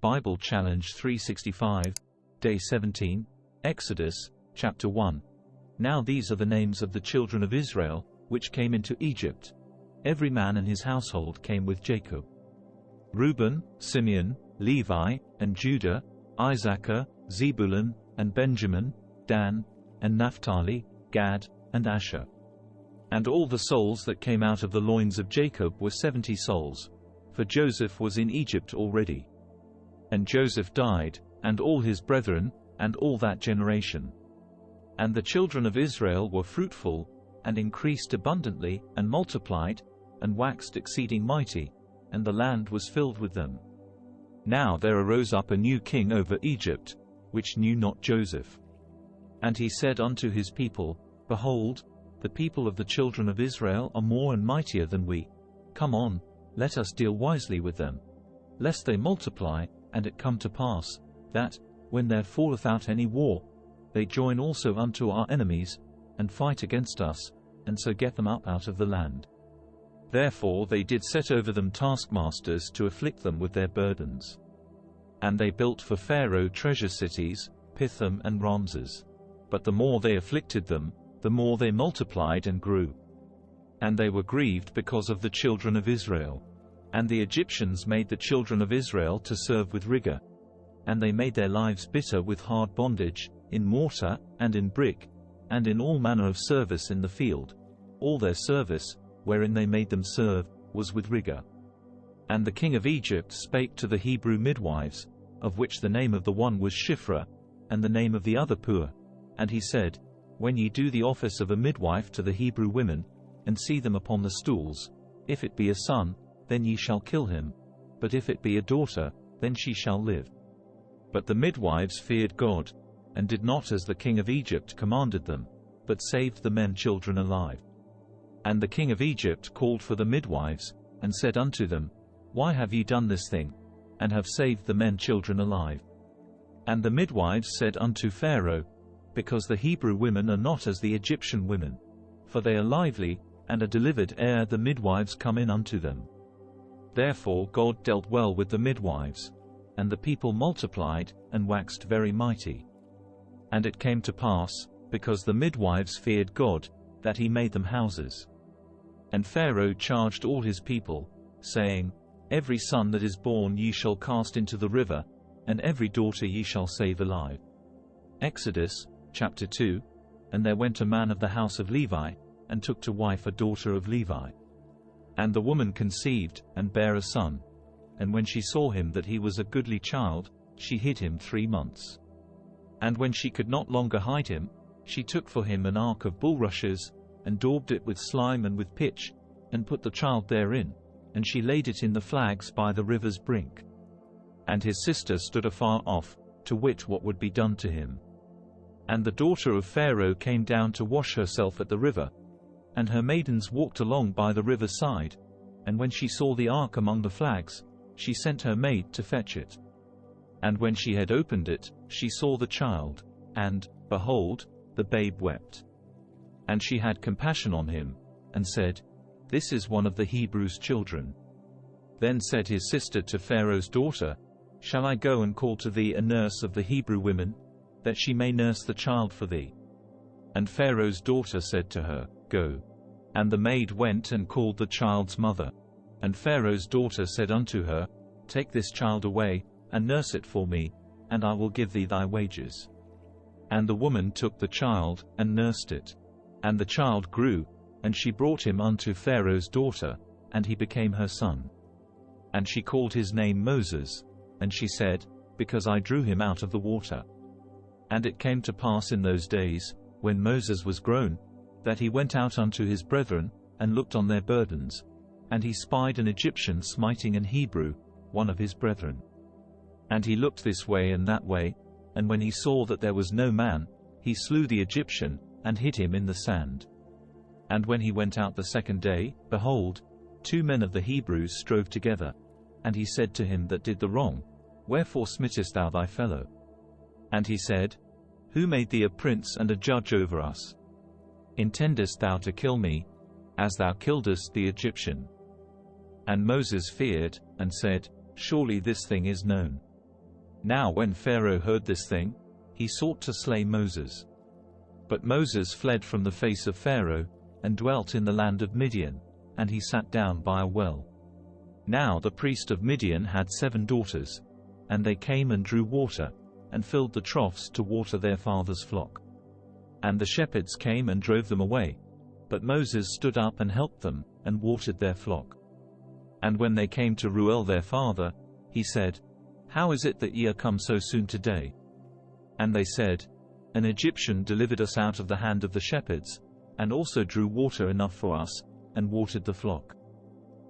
Bible Challenge 365, Day 17, Exodus, Chapter 1. Now these are the names of the children of Israel, which came into Egypt. Every man and his household came with Jacob. Reuben, Simeon, Levi, and Judah, Issachar, Zebulun, and Benjamin, Dan, and Naphtali, Gad, and Asher. And all the souls that came out of the loins of Jacob were 70 souls, for Joseph was in Egypt already. And Joseph died, and all his brethren, and all that generation. And the children of Israel were fruitful, and increased abundantly, and multiplied, and waxed exceeding mighty, and the land was filled with them. Now there arose up a new king over Egypt, which knew not Joseph. And he said unto his people, Behold, the people of the children of Israel are more and mightier than we. Come on, let us deal wisely with them, lest they multiply, and it come to pass, that, when there falleth out any war, they join also unto our enemies, and fight against us, and so get them up out of the land. Therefore they did set over them taskmasters to afflict them with their burdens. And they built for Pharaoh treasure cities, Pithom and Ramses. But the more they afflicted them, the more they multiplied and grew. And they were grieved because of the children of Israel. And the Egyptians made the children of Israel to serve with rigor. And they made their lives bitter with hard bondage, in mortar, and in brick, and in all manner of service in the field. All their service, wherein they made them serve, was with rigor. And the king of Egypt spake to the Hebrew midwives, of which the name of the one was Shiphrah, and the name of the other Puah. And he said, When ye do the office of a midwife to the Hebrew women, and see them upon the stools, if it be a son, then ye shall kill him, but if it be a daughter, then she shall live. But the midwives feared God, and did not as the king of Egypt commanded them, but saved the men children alive. And the king of Egypt called for the midwives, and said unto them, Why have ye done this thing, and have saved the men children alive? And the midwives said unto Pharaoh, Because the Hebrew women are not as the Egyptian women, for they are lively, and are delivered ere the midwives come in unto them. Therefore God dealt well with the midwives, and the people multiplied, and waxed very mighty. And it came to pass, because the midwives feared God, that he made them houses. And Pharaoh charged all his people, saying, Every son that is born ye shall cast into the river, and every daughter ye shall save alive. Exodus, Chapter 2. And there went a man of the house of Levi, and took to wife a daughter of Levi. And the woman conceived, and bare a son. And when she saw him that he was a goodly child, she hid him 3 months. And when she could not longer hide him, she took for him an ark of bulrushes, and daubed it with slime and with pitch, and put the child therein, and she laid it in the flags by the river's brink. And his sister stood afar off, to wit what would be done to him. And the daughter of Pharaoh came down to wash herself at the river, and her maidens walked along by the river side, and when she saw the ark among the flags, she sent her maid to fetch it. And when she had opened it, she saw the child, and, behold, the babe wept. And she had compassion on him, and said, This is one of the Hebrews' children. Then said his sister to Pharaoh's daughter, Shall I go and call to thee a nurse of the Hebrew women, that she may nurse the child for thee? And Pharaoh's daughter said to her, Go. And the maid went and called the child's mother. And Pharaoh's daughter said unto her, Take this child away, and nurse it for me, and I will give thee thy wages. And the woman took the child, and nursed it. And the child grew, and she brought him unto Pharaoh's daughter, and he became her son. And she called his name Moses, and she said, Because I drew him out of the water. And it came to pass in those days, when Moses was grown, that he went out unto his brethren, and looked on their burdens. And he spied an Egyptian smiting an Hebrew, one of his brethren. And he looked this way and that way, and when he saw that there was no man, he slew the Egyptian, and hid him in the sand. And when he went out the second day, behold, 2 men of the Hebrews strove together. And he said to him that did the wrong, Wherefore smittest thou thy fellow? And he said, Who made thee a prince and a judge over us? Intendest thou to kill me, as thou killedst the Egyptian? And Moses feared, and said, surely this thing is known. Now when Pharaoh heard this thing, he sought to slay Moses. But Moses fled from the face of Pharaoh, and dwelt in the land of Midian, and he sat down by a well. Now the priest of Midian had 7 daughters, and they came and drew water, and filled the troughs to water their father's flock. And the shepherds came and drove them away, but Moses stood up and helped them, and watered their flock. And when they came to Reuel their father, he said, How is it that ye are come so soon today? And they said, An Egyptian delivered us out of the hand of the shepherds, and also drew water enough for us, and watered the flock.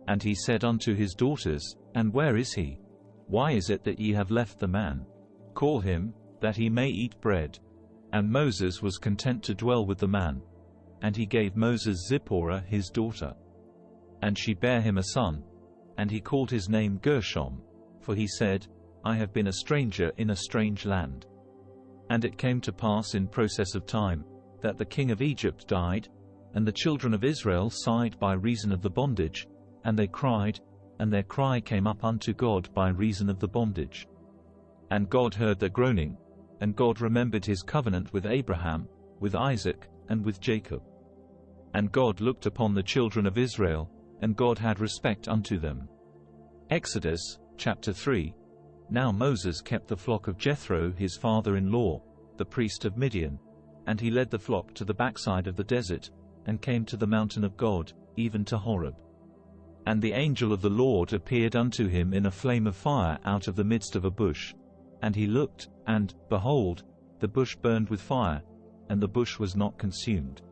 And he said unto his daughters, And where is he? Why is it that ye have left the man? Call him, that he may eat bread. And Moses was content to dwell with the man. And he gave Moses Zipporah his daughter. And she bare him a son, and he called his name Gershom, for he said, I have been a stranger in a strange land. And it came to pass in process of time, that the king of Egypt died, and the children of Israel sighed by reason of the bondage, and they cried, and their cry came up unto God by reason of the bondage. And God heard their groaning, and God remembered his covenant with Abraham, with Isaac, and with Jacob. And God looked upon the children of Israel, and God had respect unto them. Exodus, chapter 3. Now Moses kept the flock of Jethro his father-in-law, the priest of Midian, and he led the flock to the backside of the desert, and came to the mountain of God, even to Horeb. And the angel of the Lord appeared unto him in a flame of fire out of the midst of a bush. And he looked, and, behold, the bush burned with fire, and the bush was not consumed.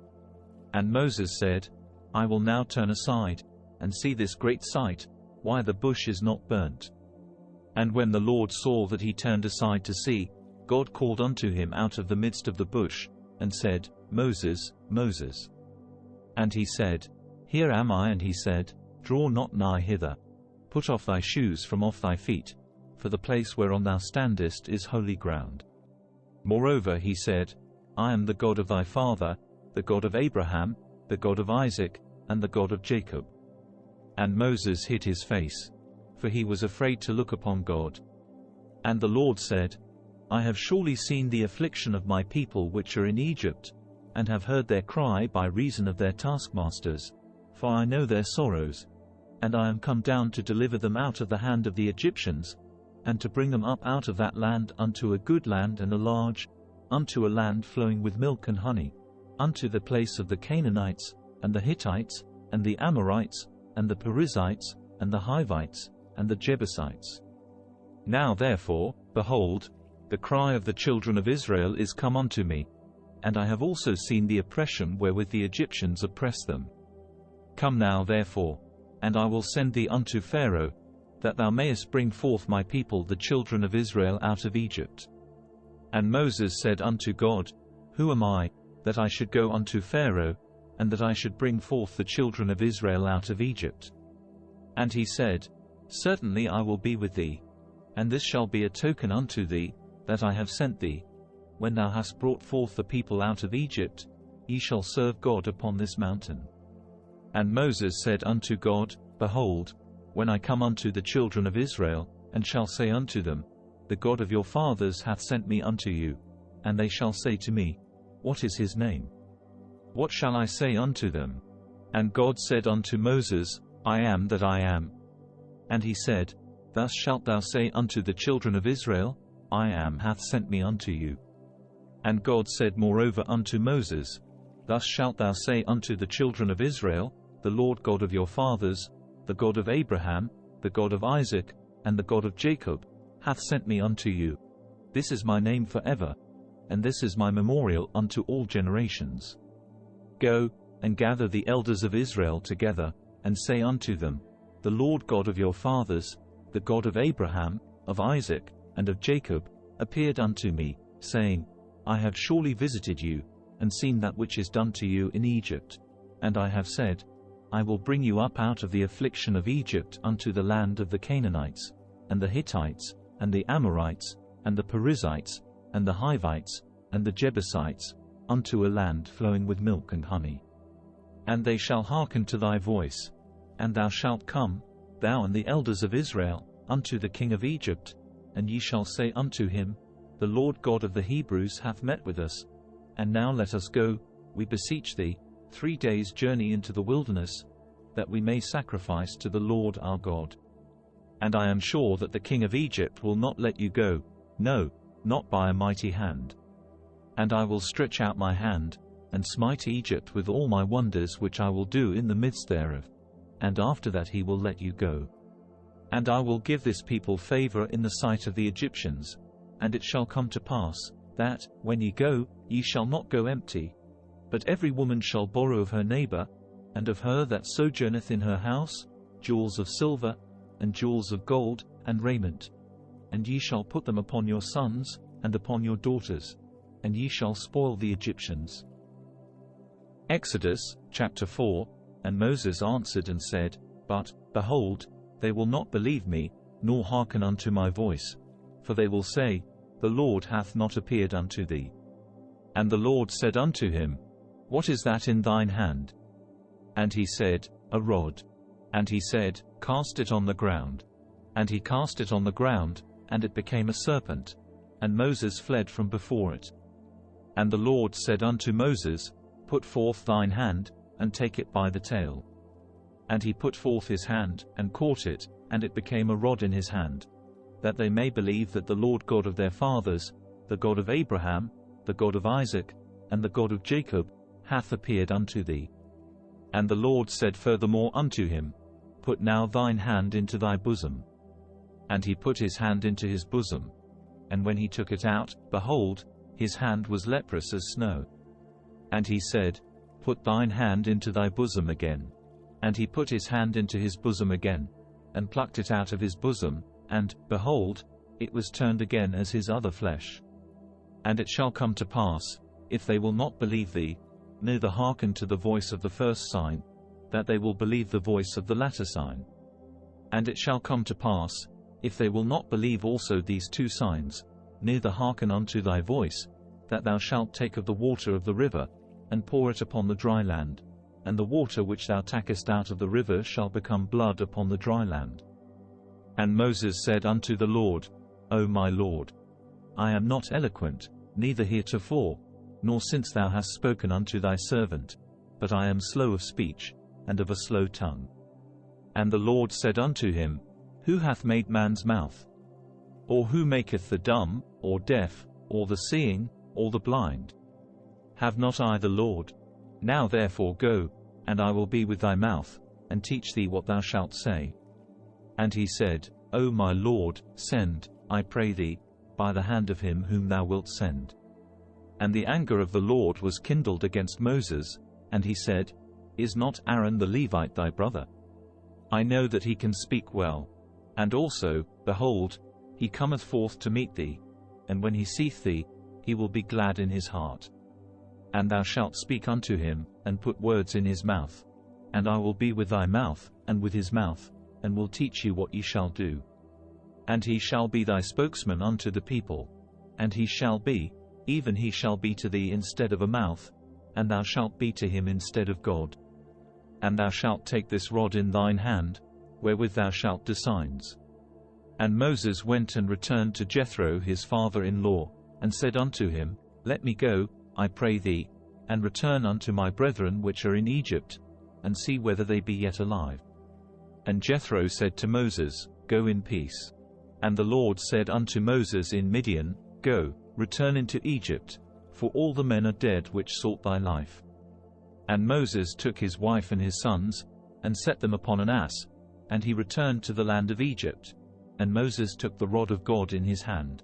And Moses said, I will now turn aside, and see this great sight, why the bush is not burnt. And when the Lord saw that he turned aside to see, God called unto him out of the midst of the bush, and said, Moses, Moses. And he said, Here am I. And he said, Draw not nigh hither. Put off thy shoes from off thy feet, for the place whereon thou standest is holy ground. Moreover he said, I am the God of thy father, the God of Abraham, the God of Isaac, and the God of Jacob. And Moses hid his face, for he was afraid to look upon God. And the Lord said, I have surely seen the affliction of my people which are in Egypt, and have heard their cry by reason of their taskmasters, for I know their sorrows, and I am come down to deliver them out of the hand of the Egyptians, and to bring them up out of that land unto a good land and a large, unto a land flowing with milk and honey, unto the place of the Canaanites, and the Hittites, and the Amorites, and the Perizzites, and the Hivites, and the Jebusites. Now therefore, behold, the cry of the children of Israel is come unto me, and I have also seen the oppression wherewith the Egyptians oppress them. Come now therefore, and I will send thee unto Pharaoh, that thou mayest bring forth my people the children of Israel out of Egypt. And Moses said unto God, Who am I, that I should go unto Pharaoh, and that I should bring forth the children of Israel out of Egypt? And he said, Certainly I will be with thee, and this shall be a token unto thee, that I have sent thee. When thou hast brought forth the people out of Egypt, ye shall serve God upon this mountain. And Moses said unto God, Behold, when I come unto the children of Israel, and shall say unto them, The God of your fathers hath sent me unto you, and they shall say to me, What is his name? What shall I say unto them? And God said unto Moses, I am that I am. And he said, Thus shalt thou say unto the children of Israel, I am hath sent me unto you. And God said moreover unto Moses, Thus shalt thou say unto the children of Israel, The Lord God of your fathers, the God of Abraham, the God of Isaac, and the God of Jacob, hath sent me unto you. This is my name forever, and this is my memorial unto all generations. Go, and gather the elders of Israel together, and say unto them, The Lord God of your fathers, the God of Abraham, of Isaac, and of Jacob, appeared unto me, saying, I have surely visited you, and seen that which is done to you in Egypt. And I have said, I will bring you up out of the affliction of Egypt unto the land of the Canaanites, and the Hittites, and the Amorites, and the Perizzites, and the Hivites, and the Jebusites, unto a land flowing with milk and honey. And they shall hearken to thy voice, and thou shalt come, thou and the elders of Israel, unto the king of Egypt, and ye shall say unto him, The Lord God of the Hebrews hath met with us. And now let us go, we beseech thee, 3 days' journey into the wilderness, that we may sacrifice to the Lord our God. And I am sure that the king of Egypt will not let you go, no, not by a mighty hand. And I will stretch out my hand, and smite Egypt with all my wonders which I will do in the midst thereof. And after that he will let you go. And I will give this people favor in the sight of the Egyptians. And it shall come to pass, that, when ye go, ye shall not go empty. But every woman shall borrow of her neighbor, and of her that sojourneth in her house, jewels of silver, and jewels of gold, and raiment. And ye shall put them upon your sons, and upon your daughters, and ye shall spoil the Egyptians. Exodus, chapter 4. And Moses answered and said, But, behold, they will not believe me, nor hearken unto my voice. For they will say, The Lord hath not appeared unto thee. And the Lord said unto him, What is that in thine hand? And he said, A rod. And he said, Cast it on the ground. And he cast it on the ground, and it became a serpent. And Moses fled from before it. And the Lord said unto Moses, Put forth thine hand, and take it by the tail. And he put forth his hand, and caught it, and it became a rod in his hand, that they may believe that the Lord God of their fathers, the God of Abraham, the God of Isaac, and the God of Jacob, hath appeared unto thee. And the Lord said furthermore unto him, Put now thine hand into thy bosom. And he put his hand into his bosom. And when he took it out, behold, his hand was leprous as snow. And he said, Put thine hand into thy bosom again. And he put his hand into his bosom again, and plucked it out of his bosom, and, behold, it was turned again as his other flesh. And it shall come to pass, if they will not believe thee, neither hearken to the voice of the first sign, that they will believe the voice of the latter sign. And it shall come to pass, if they will not believe also these 2 signs, neither hearken unto thy voice, that thou shalt take of the water of the river, and pour it upon the dry land, and the water which thou takest out of the river shall become blood upon the dry land. And Moses said unto the Lord, O my Lord, I am not eloquent, neither heretofore, nor since thou hast spoken unto thy servant, but I am slow of speech, and of a slow tongue. And the Lord said unto him, Who hath made man's mouth? Or who maketh the dumb, or deaf, or the seeing, or the blind? Have not I the Lord? Now therefore go, and I will be with thy mouth, and teach thee what thou shalt say. And he said, O my Lord, send, I pray thee, by the hand of him whom thou wilt send. And the anger of the Lord was kindled against Moses, and he said, Is not Aaron the Levite thy brother? I know that he can speak well. And also, behold, he cometh forth to meet thee, and when he seeth thee, he will be glad in his heart. And thou shalt speak unto him, and put words in his mouth. And I will be with thy mouth, and with his mouth, and will teach you what ye shall do. And he shall be thy spokesman unto the people. And he shall be, even he shall be to thee instead of a mouth, and thou shalt be to him instead of God. And thou shalt take this rod in thine hand, wherewith thou shalt do signs. And Moses went and returned to Jethro his father-in-law, and said unto him, Let me go, I pray thee, and return unto my brethren which are in Egypt, and see whether they be yet alive. And Jethro said to Moses, Go in peace. And the Lord said unto Moses in Midian, Go, return into Egypt, for all the men are dead which sought thy life. And Moses took his wife and his sons, and set them upon an ass, and he returned to the land of Egypt. And Moses took the rod of God in his hand.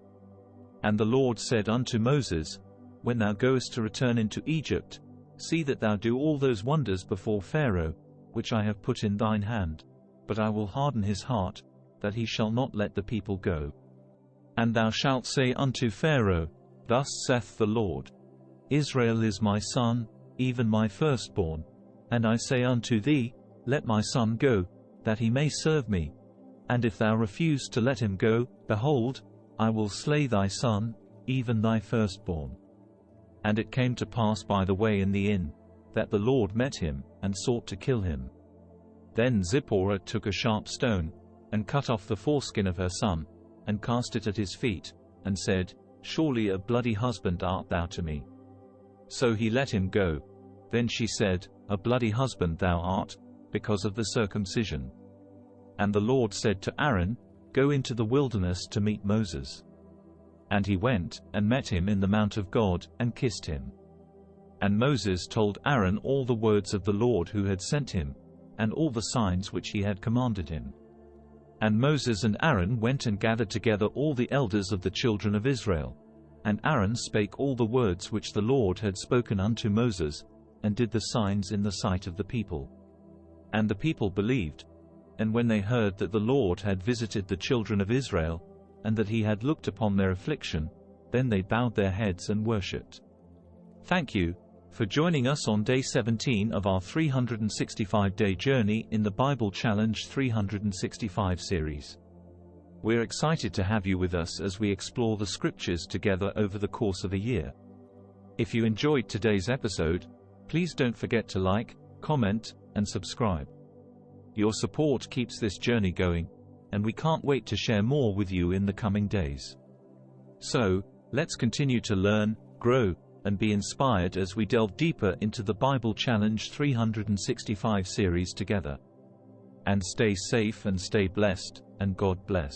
And the Lord said unto Moses, When thou goest to return into Egypt, see that thou do all those wonders before Pharaoh, which I have put in thine hand. But I will harden his heart, that he shall not let the people go. And thou shalt say unto Pharaoh, Thus saith the Lord, Israel is my son, even my firstborn. And I say unto thee, Let my son go, that he may serve me. And if thou refuse to let him go, behold, I will slay thy son, even thy firstborn. And it came to pass by the way in the inn, that the Lord met him, and sought to kill him. Then Zipporah took a sharp stone, and cut off the foreskin of her son, and cast it at his feet, and said, Surely a bloody husband art thou to me. So he let him go. Then she said, A bloody husband thou art, because of the circumcision. And the Lord said to Aaron, Go into the wilderness to meet Moses. And he went, and met him in the mount of God, and kissed him. And Moses told Aaron all the words of the Lord who had sent him, and all the signs which he had commanded him. And Moses and Aaron went and gathered together all the elders of the children of Israel. And Aaron spake all the words which the Lord had spoken unto Moses, and did the signs in the sight of the people. And the people believed. And when they heard that the Lord had visited the children of Israel, and that he had looked upon their affliction, then they bowed their heads and worshipped. Thank you for joining us on day 17 of our 365-day journey in the Bible Challenge 365 series. We're excited to have you with us as we explore the scriptures together over the course of a year. If you enjoyed today's episode, please don't forget to like, comment, and subscribe. Your support keeps this journey going, and we can't wait to share more with you in the coming days. So, let's continue to learn, grow, and be inspired as we delve deeper into the Bible Challenge 365 series together. And stay safe and stay blessed, and God bless.